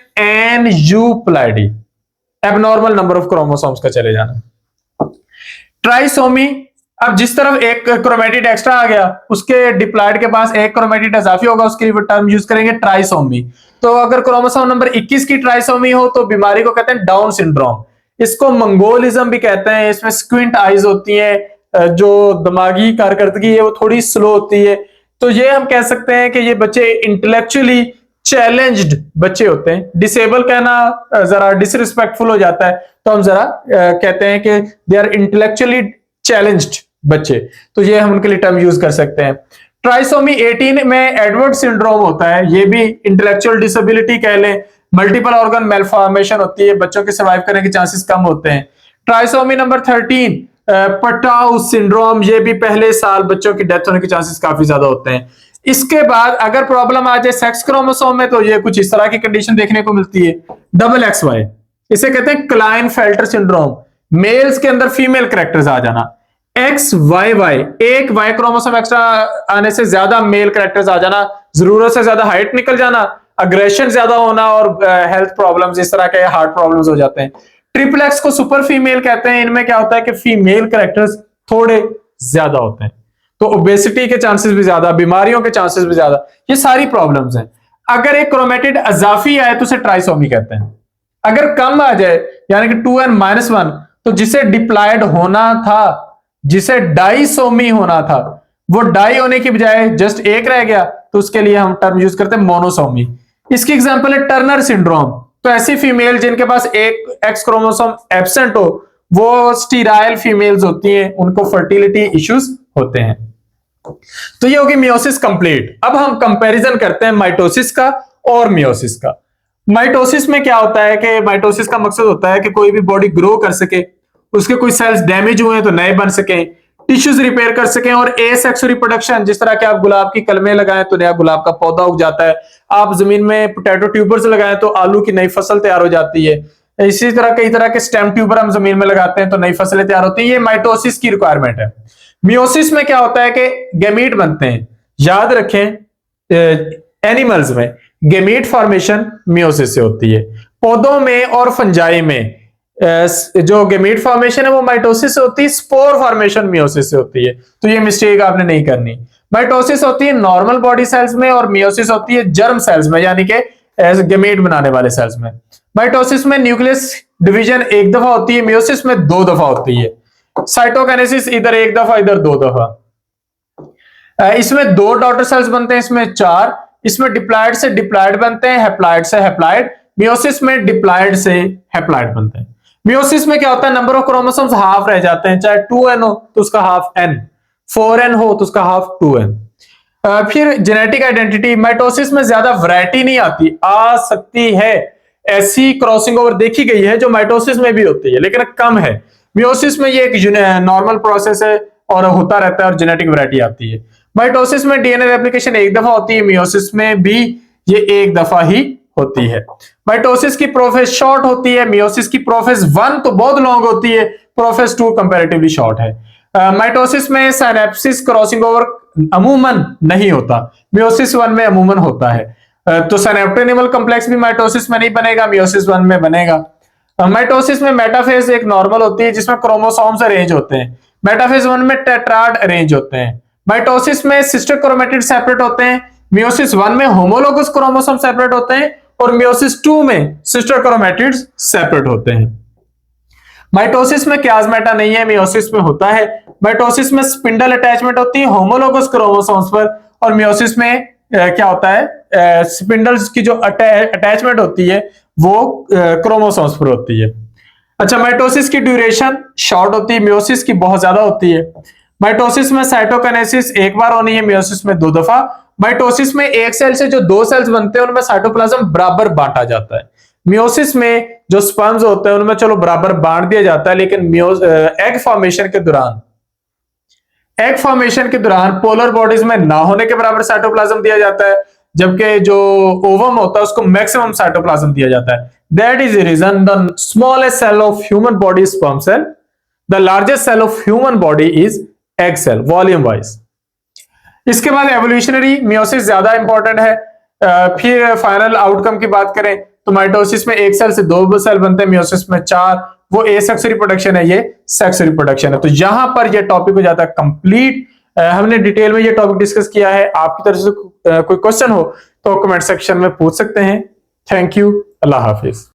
एनयूप्लॉइडी, एबनॉर्मल नंबर ऑफ क्रोमोसोम्स का चले जाना। ट्राइसोमी, अब जिस तरफ एक क्रोमैटिड एक्स्ट्रा आ गया उसके डिप्लॉइड के पास एक क्रोमैटिड इजाफी होगा, उसके लिए टर्म यूज करेंगे ट्राइसोमी। तो अगर क्रोमोसोम नंबर 21 की ट्राइसोमी हो तो बीमारी को कहते हैं डाउन सिंड्रोम। इसको मंगोलिज्म भी कहते हैं। इसमें स्क्विंट आईज होती है, जो दिमागी कारकर्दगी है वो थोड़ी स्लो होती है। तो ये हम कह सकते हैं कि ये बच्चे इंटेलेक्चुअली चैलेंज्ड बच्चे होते हैं। डिसेबल कहना जरा डिसरिस्पेक्टफुल हो जाता है, तो हम जरा कहते हैं कि दे आर इंटेलेक्चुअली चैलेंज्ड बच्चे, तो ये हम उनके लिए टर्म यूज कर सकते हैं। ट्राइसोमी 18 में एडवर्ड सिंड्रोम होता है, ये भी इंटेलेक्चुअल डिसेबिलिटी कह लें। मल्टीपल ऑर्गन मेलफॉर्मेशन होती है, बच्चों के सर्वाइव करने के चांसेस कम होते हैं। ट्राइसोमी नंबर 13 पटाउ सिंड्रोम, ये भी पहले साल बच्चों की डेथ होने के चांसेस काफी ज्यादा होते हैं। इसके बाद अगर प्रॉब्लम आ जाए सेक्स क्रोमोसोम में तो ये कुछ इस तरह की कंडीशन देखने को मिलती है, XXY, इसे कहते हैं क्लाइनफेल्टर सिंड्रोम। मेल्स के अंदर फीमेल कैरेक्टर्स आ जाना, XYY, एक Y क्रोमोसोम एक्स्ट्रा आने से ज्यादा मेल कैरेक्टर्स आ जाना, जरूरत से ज्यादा हाइट निकल जाना, अग्रेशन ज्यादा होना और हेल्थ प्रॉब्लम्स, इस तरह के हार्ट प्रॉब्लम्स हो जाते हैं। XXX को सुपर फीमेल कहते हैं। इनमें क्या होता है कि फीमेल कैरेक्टर्स थोड़े ज्यादा होते हैं, तो ओबेसिटी के चांसेस भी ज्यादा, बीमारियों के चांसेस भी ज्यादा, ये सारी प्रॉब्लम्स हैं। अगर एक क्रोमैटिड इजाफी आए तो उसे ट्राइसोमी कहते हैं। अगर कम आ जाए यानी कि 2n-1, तो जिसे डिप्लॉयड होना था, जिसे डाइसोमी होना था, वो डाई होने की बजाय जस्ट एक रह गया, तो उसके लिए हम टर्म यूज करते हैं मोनोसोमी। इसकी एग्जांपल है टर्नर सिंड्रोम। तो ऐसी फीमेल जिनके पास एक एक्स क्रोमोसोम एब्सेंट हो वो स्टीराइल फीमेल्स होती हैं, उनको फर्टिलिटी इश्यूज होते हैं। तो ये होगी मियोसिस कंप्लीट। अब हम कंपैरिजन करते हैं माइटोसिस का और मियोसिस का। माइटोसिस में क्या होता है कि माइटोसिस का मकसद होता है कि कोई भी बॉडी ग्रो कर सके, उसके कोई सेल्स डैमेज हुए हैं तो नए बन सके, टिश्यूज रिपेयर कर सकें, और एसेक्सुअल रिप्रोडक्शन, जिस तरह के आप गुलाब की कलमें लगाएं तो नया गुलाब का पौधा उग जाता है, आप जमीन में पोटैटो ट्यूबर्स लगाएं तो आलू की नई फसल तैयार हो जाती है। इसी तरह कई तरह के स्टेम ट्यूबर हम जमीन में लगाते हैं तो नई फसलें तैयार होती हैं। ये माइटोसिस की रिक्वायरमेंट है। मियोसिस में क्या होता है कि गैमीट बनते हैं। याद रखें एनिमल्स में गैमीट फॉर्मेशन मियोसिस से होती है, पौधों में और फंजाई में जो गैमीट फॉर्मेशन है वो माइटोसिस से होती है, स्पोर फॉर्मेशन मियोसिस से होती है। तो ये मिस्टेक आपने नहीं करनी। माइटोसिस होती है नॉर्मल बॉडी सेल्स में और मियोसिस होती है जर्म सेल्स में, यानी कि गैमीट बनाने वाले सेल्स में। माइटोसिस में न्यूक्लियस डिवीजन एक दफा होती है, मियोसिस में 2 दफा होती है। साइटोकाइनेसिस इधर 1 दफा, इधर 2 दफा। इसमें 2 डॉटर सेल्स बनते हैं, इसमें 4। इसमें डिप्लॉइड से डिप्लॉइड बनते हैं, हैप्लॉइड से हैप्लॉइड। मियोसिस में डिप्लॉइड से हैप्लॉइड बनते हैं। मियोसिस में क्या होता है, नंबर ऑफ क्रोमोसोम्स हाफ रह जाते हैं, चाहे 2n हो तो उसका हाफ n, 4n हो तो उसका हाफ 2n। फिर जेनेटिक आइडेंटिटी, माइटोसिस में ज्यादा वैरायटी नहीं आती, आ सकती है, ऐसी क्रॉसिंग ओवर देखी गई है जो माइटोसिस में भी होती है, लेकिन कम है। मियोसिस में ये एक नॉर्मल प्रोसेस है और होता रहता है और जेनेटिक वैरायटी आती है। माइटोसिस में डीएनए रेप्लिकेशन एक दफा होती है, मियोसिस में भी ये एक दफा ही होती है। माइटोसिस की प्रोफेस शॉर्ट होती है, मियोसिस की प्रोफेस 1 तो बहुत लॉन्ग होती है, प्रोफेस 2 कंपैरेटिवली शॉर्ट है। माइटोसिस में साइनेप्सिस क्रॉसिंग ओवर अमूमन नहीं होता, मियोसिस 1 में अमूमन होता है। तो सिनेप्टोनिमल कॉम्प्लेक्स भी माइटोसिस में नहीं बनेगा, मियोसिस 1 में बनेगा। माइटोसिस में मेटाफेज एक नॉर्मल होती है जिसमें क्रोमोसोम्स अरेंज होते हैं, मेटाफेज 1 में टेट्राड अरेंज होते हैं। माइटोसिस में सिस्टर क्रोमेटिड सेपरेट होते हैं, मियोसिस 1 में होमोलोगस क्रोमोसोम सेपरेट होते हैं और मियोसिस 2 में सिस्टर क्रोमेटिड्स सेपरेट होते हैं। माइटोसिस में क्याजमेटा नहीं है, मियोसिस में होता है। माइटोसिस में स्पिंडल अटैचमेंट होती है होमोलोगस क्रोमोसोम्स पर, और मियोसिस में क्या होता है, स्पिंडल्स की जो अटैचमेंट होती है वो क्रोमोसोम्स पर होती है। अच्छा, माइटोसिस की ड्यूरेशन शॉर्ट होती है, मियोसिस की बहुत ज्यादा होती है। माइटोसिस में साइटोकाइनेसिस एक बार होनी है, मियोसिस में 2 दफा। माइटोसिस में एक सेल से जो 2 सेल्स बनते हैं उनमें साइटोप्लाज्म बराबर बांटा जाता है। मियोसिस में जो स्पर्म्स होते हैं उनमें चलो बराबर बांट दिया जाता है, लेकिन एग फॉर्मेशन के दौरान पोलर बॉडीज में ना होने के बराबर साइटोप्लाज्म दिया जाता है, जबकि जो ओवम होता है उसको मैक्सिमम साइटोप्लाज्म दिया जाता है। That is the reason the smallest cell of human body sperm cell, the largest cell of human body is egg cell volume wise. इसके बाद एवोल्यूशनरी मियोसिस ज्यादा इंपॉर्टेंट है। फिर फाइनल आउटकम की बात करें तो माइटोसिस में एक सेल से 2 सेल बनते हैं, मियोसिस में 4। वो एसेक्स रिप्रोडक्शन है, ये सेक्स रिप्रोडक्शन है। तो यहां पर ये टॉपिक हो जाता है कंप्लीट। हमने डिटेल में ये टॉपिक डिस्कस किया है। आपकी तरफ से कोई क्वेश्चन हो तो कमेंट सेक्शन में पूछ सकते हैं। Thank you, Allah Hafiz.